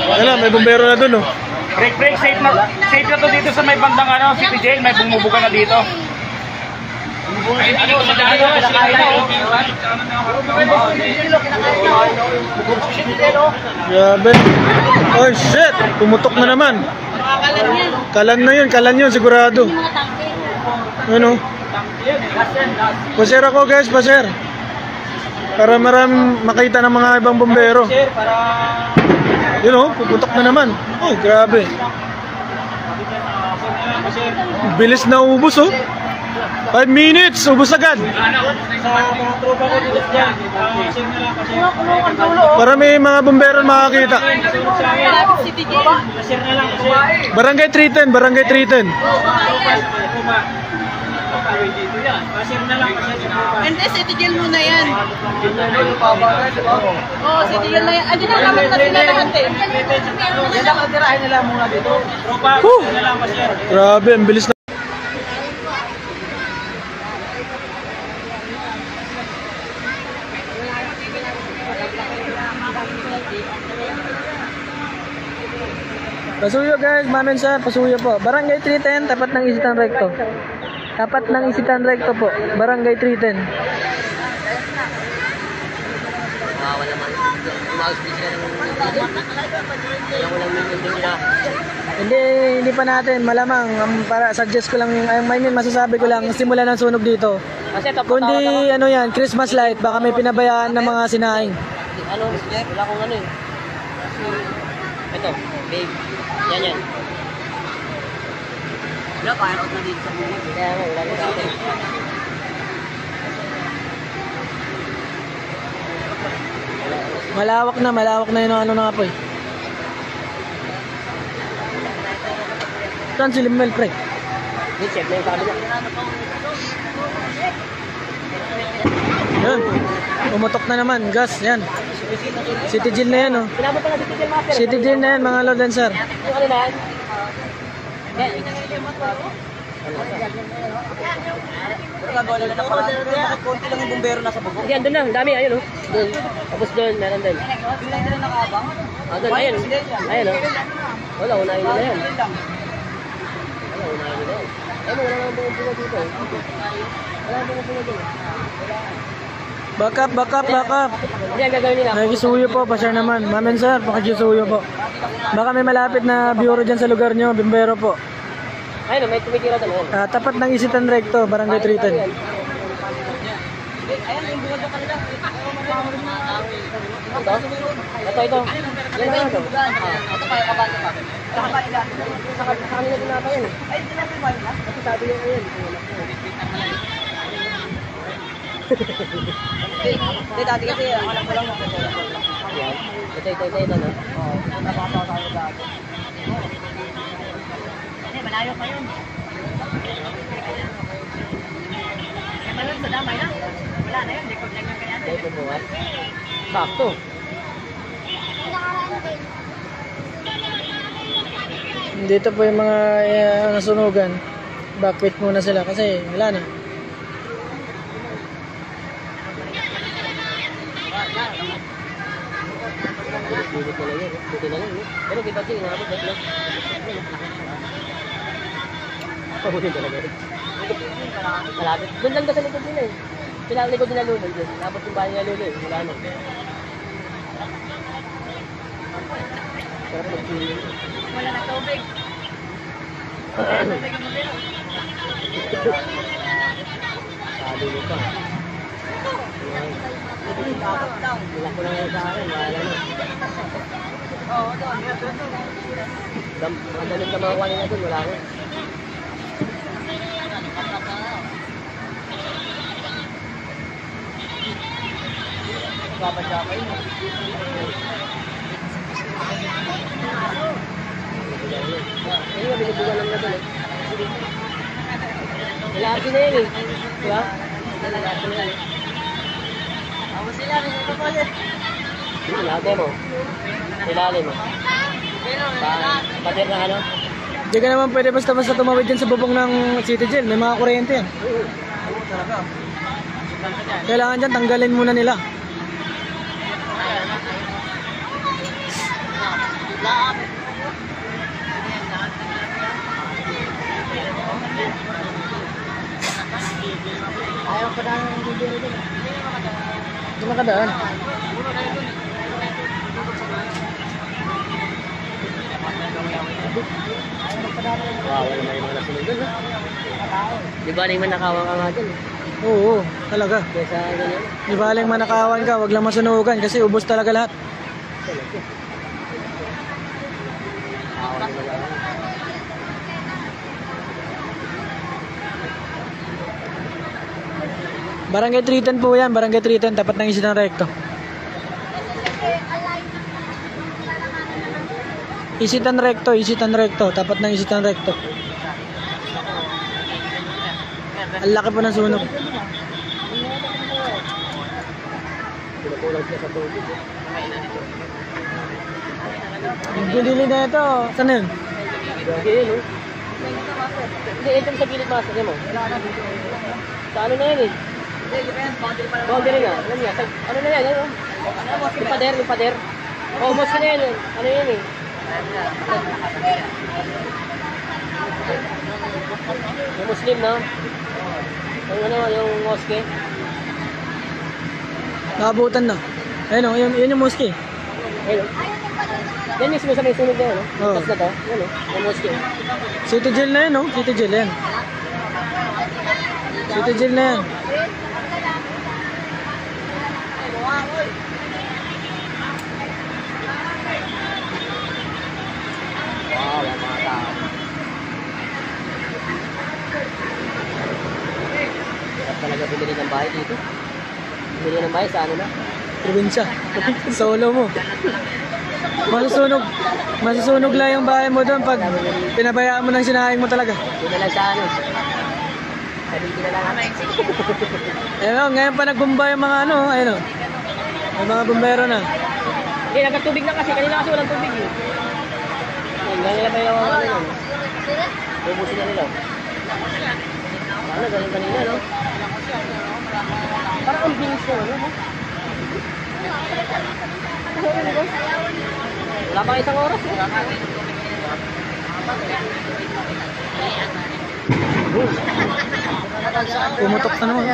Wala, may bombero na dun oh. break, safe na to dito sa may bandang City Jail, may bumubuga na dito. Ay, ano sa daan Grabe. Oh shit, pumutok na naman. Kalan yun sigurado. Yung mga tangke. Ano? Pa-share ako guys, pa-share. Para marami makita ng mga ibang bombero. Yun oh, puputok na naman. Oh, grabe. Bilis na ubos oh. 5 minutes, ubos agad. Para may mga bombero makakita. Barangay 310. Hindi, City Jail muna yan. Oo, City Jail na yan. Andi na naman na sila lahat eh. Yan lang ang tirahin nila muna dito. Grabe, ang bilis na. Pasuyo guys, Mamen sir, pasuyo po. Barangay 310, tapat ng Isitan Recto. Tapat ng Isitan Recto po, Barangay 310. Bawal naman. Umagas din sila ng kaya walang million din nila. Hindi pa natin malamang. Para suggest ko lang, masasabi ko lang, simula ng sunog dito. Kasi top Kundi ano yan, Christmas light, baka may pinabayaan ng mga sinaing. ano, wala akong ano eh. Ito, babe. Yan. Wala, fire out na dito sa buhay. Kaya nga, wala na dati. Malawak na yun ang ano ng apoy. Saan si Limel, pre? Hindi, check na yung sabi niya. Yan. Umutok na naman, gas, yan. City Jail na yan, oh. Pinabot pa na si Tijan Master. City Jail na yan, mga Lord and Sir. Yung ano na yan? Konti lang yung bumbero nasa bubong. Yan, doon na. Ang dami. Ayun, oh. Doon. Tapos doon, meron din. Doon, ayun. Ayun, oh. Wala, unahin nila yan. Ayun, wala nang bunga dito. Wala nang bunga dito. Back up. Hindi, ang gagawin nila. Nakikisuyo po, pa-share naman. Ma'am and Sir, pakikisuyo po. Baka may malapit na bureau dyan sa lugar nyo, bimbero po. Ayun, may tumitira doon. Tapat ng Isitan Recto, Barangay 310. Ayun, yung bunga doon kanila. Ito. Yan na ito. Ito pa yung kabata pa. Sa kanila din nata yan. Ay, hindi na pinawal na. Kasi sabi nyo ngayon. Hindi, dati kasi alam ko lang mo. Ito na. Oo, napakatawa tayo dati. Hindi, malayo pa yun. Kaya malun sa damay na. Wala na yun, record lang yung kanya. Ito buwan. Sakto. Dito po yung mga nasunugan. Backwit muna sila kasi wala na. Buti na lang. Pero kita siya, inabot. Pabuti talaga. Malapit. Doon lang ka sa likod nila eh. Sila likod nila Lulo. Inabot yung bahay nila Lulo eh. Wala na. Wala na tubig. Sabi mo pa. Wala ko lang sa akin. Wala na. Oo, doon. Magaling ka mga kuwanin na doon. Wala ko. Babad-babay mo. Ayun nga, binubugan lang na doon eh. Lalaki na yun eh. Diba? Lalaki na yun. Ako sila, ito po yun. Lalaki mo. Ilalim mo. Patir na ano? Hindi ka naman pwede basta-basta tumawid dyan sa bubong ng City Jail. May mga kuryente yan. Kailangan dyan, tanggalin muna nila. Ayaw pa na ng bibiro dyan. Hindi makadaan. Wow, wala naman yung mga nasunod doon. Di ba naman nakawan ka nga dyan? Oo, talaga. Kesa ganyan. Di baling manakawan ka, wag lang masunugan kasi ubos talaga lahat. Barangay 310 po yan, Barangay 310, tapat ng Isitan Recto. Isitan Recto, tapat ng Isitan Recto. Ang laki po ng sunog. Pinakulang siya sa tubig. Yung gulili na ito, saan na yun? Gagi yun, oh. Hindi, ito sa gilid master mo. Sa ano na yun eh? Boundary nga. Ano na yan? Ano? Yung pader. Oh, mosque na yan. Ano yan eh? Yung Muslim, no? Yung ano, yung mosque. Nakabutan na. Ayun o, yun yung mosque. Ayun. Yan mismo sa may sunog na yun, no? Oo. Tapos na to. Yan, no? Yung mosque. City Jail na yan, no? City Jail yan. City Jail na yan. Wow, ang mga tao. Hirap talaga bumili ng bahay dito. Bumili ng bahay sa ano na? Probinsya. Solo mo. Masusunog lang yung bahay mo doon pag pinabayaan mo ng sinahing mo talaga. Doon na lang sa ano. Sabihin na lang. Ayun o, ngayon pa nagbumba yung mga ano, ayun o. May mga bumbero na. Hindi, nagkatubig na kasi. Kanina kasi walang tubig eh. Ganyan nila pa yung ano yun. Ubusin na nila. Ano, ganyan kanina, no? Parang ang bilis na, no? Wala pang isang oras, no? Pumutok na naman.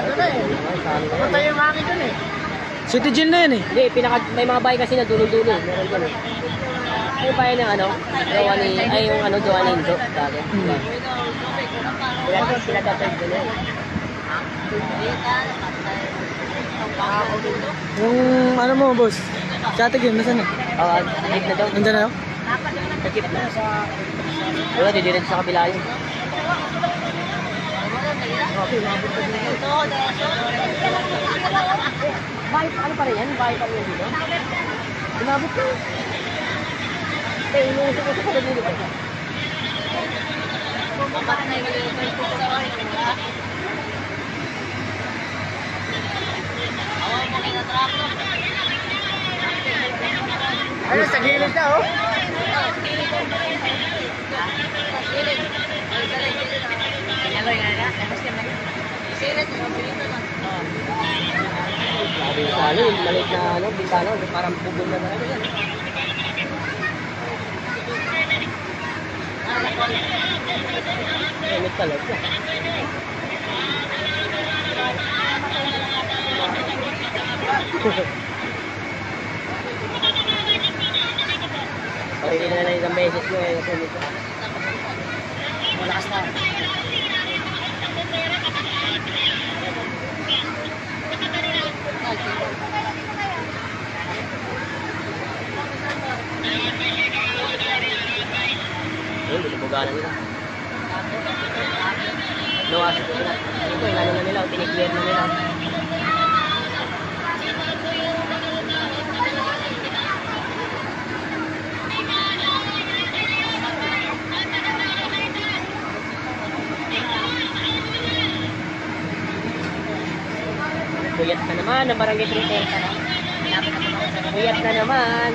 Patay yung maki dun eh. City Jail na yan eh. Hindi, may mga bahay kasi na dulo-dulo. Meron dun eh. Yung bahay ng ano, gawa ni, ay yung ano, gawa ni Indo. Dati. Sila tatay dun eh. Yung ano mo, boss? Chatig yun, nasaan na? Oo, jeep na daw. Nandiyan na yun? Sa jeep na. Wala, didiretso sa kabila yun. Bahay, ano pa rin yan? Bahay pa rin yan dito? Umabot ka. Eh, inuusok ko sa dito pa. Ano, sa gilid na oh. Sabi sa ano, yung maliit na ano, bintana, parang bubol na talaga yan. Init talaga. Pag hindi na isang beses mo eh, kasi nito. Malakas na. Ayun, binubuga na nila. No, asip ko sila. Ito, inano na nila, tiniklear na nila. Puyat na naman ang barangay 330. Puyat na naman.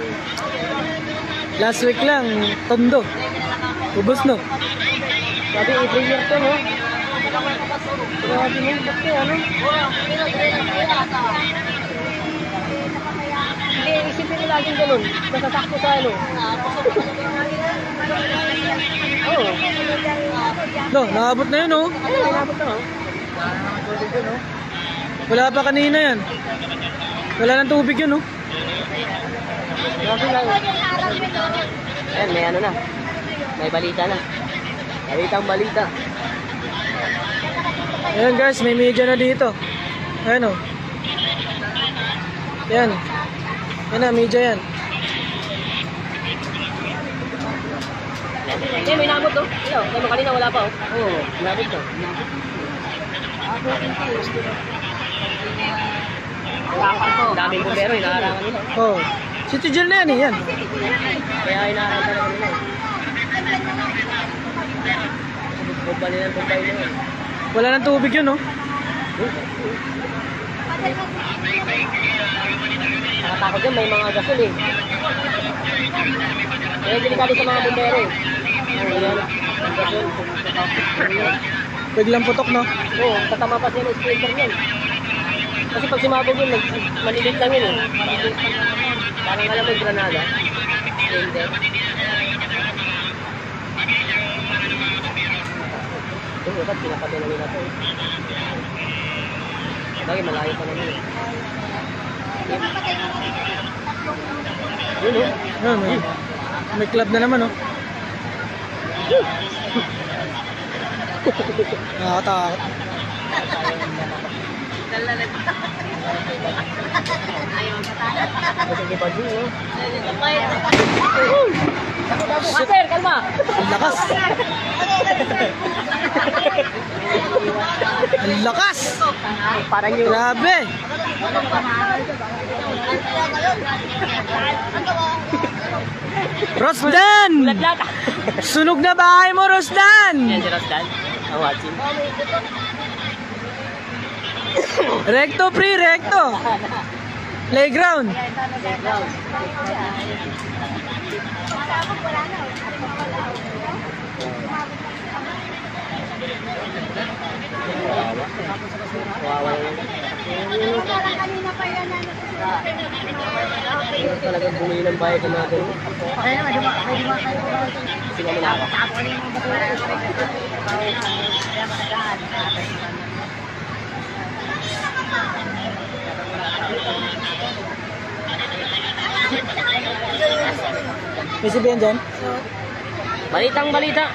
Last week lang, Tondo. Ubus no? Sabi, every year to, no? Grabe mo, ba't to, ano? Hindi, isipin nila laging ganun. Nasasakto sa ano. Oo. No, nakabot na yun oh. Ayun, inabot na, no? Wala pa kanina yan. Wala nang tubig yun oh. Grabe lang. Ayan, may ano na. May balita na. Balitang balita. Ayan guys, may media na dito. Ayan oh. Yan. Yan na, media yan. Hindi, may inabot, no? Iyo, kaya kanina wala pa, oh. Oo, inabot to. Daming bumbero, inaharangan nila. Oh. City Jail na yan eh, yan. Kaya inaharangan talaga nila. Bumba nila ang bumbay nila. Wala nang tubig yun oh. Nakatakot yun, may mga gasol eh. Kaya delikado sa mga bumbero eh. Ayan, ang gasol. Biglang putok no. Oo, tatama pa siya ng sprinkler niyan. Kasi pag sumabog yun, malilit lang yun eh. Parang alam mo yung granada. Hindi. Ito, dapat pinapatay na nila ito eh. Bagay, malayo pa naman eh. Yun o. May club na naman, oh. Nakakatakot. Sige pa dun, no? Master, kalma! Ang lakas! Ang lakas! Parang yung... Grabe! Rosdan! Laglag! Sunog na bahay mo, Rosdan! Yan si Rosdan. Ang watching. Recto, pre, recto! Playground! Kawawa yun. Kanina pa yan. Talagang bumili ng bahay ka natin. Kasi kami na ako. May sabihan dyan? Balitang balita.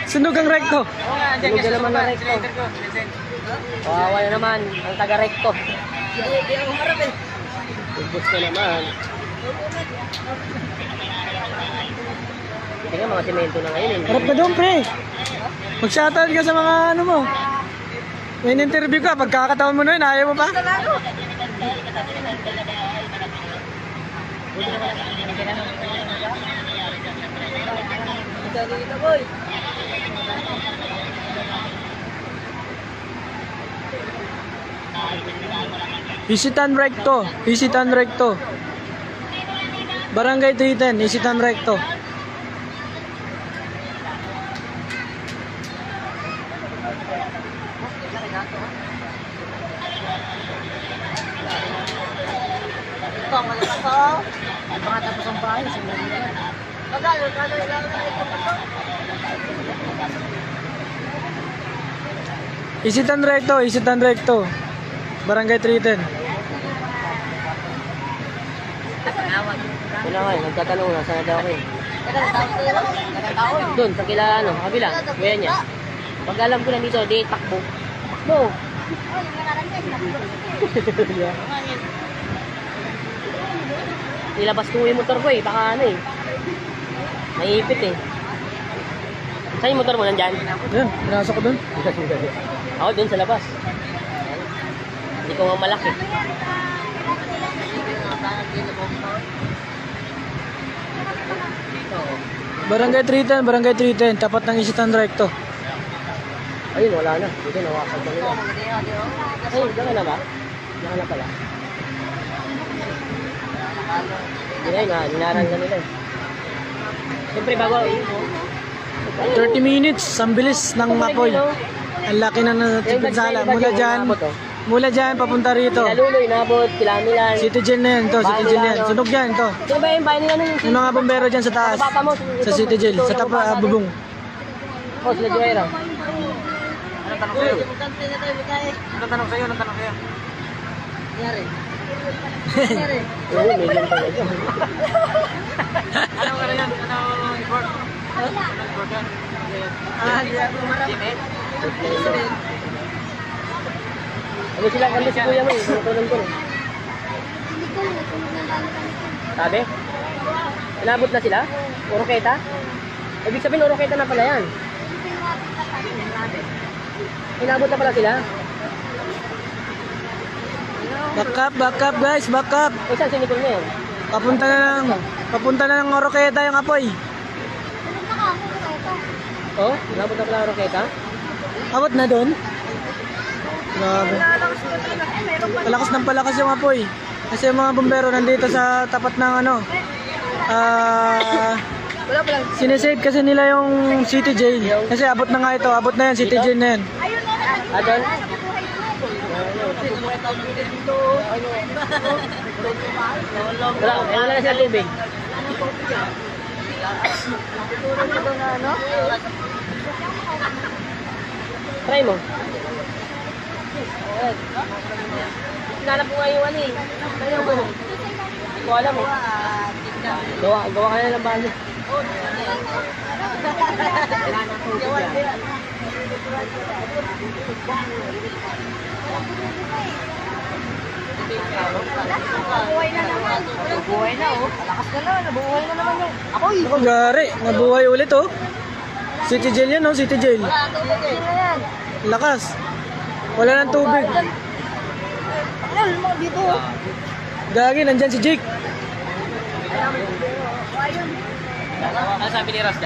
Sunog ang recto! Sunog na naman ang recto. Kawawa na naman ang taga-recto. Ubus na naman. Hindi nga mga semento na ngayon. Harap na doon, pre! Mag-shoutout ka sa mga ano mo. May in-interview ka, pagkakataon mo na yun, ayaw mo pa? Isitan recto, Isitan recto. Barangay 310, Isitan recto. Isitan recto, Isitan recto. Barangay 310. Wala nga eh, nagtatanong na, sana daw ako eh. Doon, sa kila, ano, kabila, kuya niya. Pag alam ko na dito, di, takbo. Takbo! Nilabas ko yung motor ko eh, baka ano eh. Naipit eh. Saan yung motor mo, nandyan? Yan, pinasok ko dun. Ako doon sa labas. Hindi ko nga malaki. Barangay 310, Barangay 310, tapat ng Isitan recto. Ayun, wala na. Dito, nawakad na nila. Ayun, diyan ka na ba? Diyan ka na pala. Hindi na yun, ninarang na nila eh. Siyempre, bago, 30 minutes, ang bilis ng apoy. Ang laki na natipid sa hala. Mula dyan, papunta rito. Lalulo, inabot, kilamilan. City Jail na yan to, City Jail na yan. Sunog yan to. Sino ba yung bahay nila nun? Yung mga bombero dyan sa taas. Sa City Jail, sa bubong. Oh, sila Joera. Anong tanong sa'yo? Anong tanong sa'yo? Oo, million talaga. Anong ano yan? Anong report? Anong report yan? Hindi ako marami. Ano sila kami si kuya mo eh, tulong ko. Sabi? Inabot na sila? Oroketa? Ibig sabihin oroketa na pala yan. Inabot na pala sila? Back up guys, back up. O saan si Nicole na yun? Papunta na ng Oroqueta yung apoy. Oh, inabot na pala oroketa? Abot na doon. Grabe. Palakas ng palakas yung apoy. Kasi yung mga bombero nandito sa tapat ng ano. Sinesave kasi nila yung City Jail. Kasi abot na nga ito, abot na yan, City Jail na yan. Adon? Wala na sila tubig. Try mo. Hinanap ko nga yung ano eh. Kaya mo. Hindi ko alam eh. Gawa ka na ng balo. Buhay na naman. Buhay na oh. Lakas na lang. Nabuhay na naman yung apoy. Ako, gari. Nabuhay ulit, oh. City jail yan, oh. City jail. Lakas. Wala nang tubig. Ano mo dito? Gagi, nandyan si Jake. Ano sabi ni Ross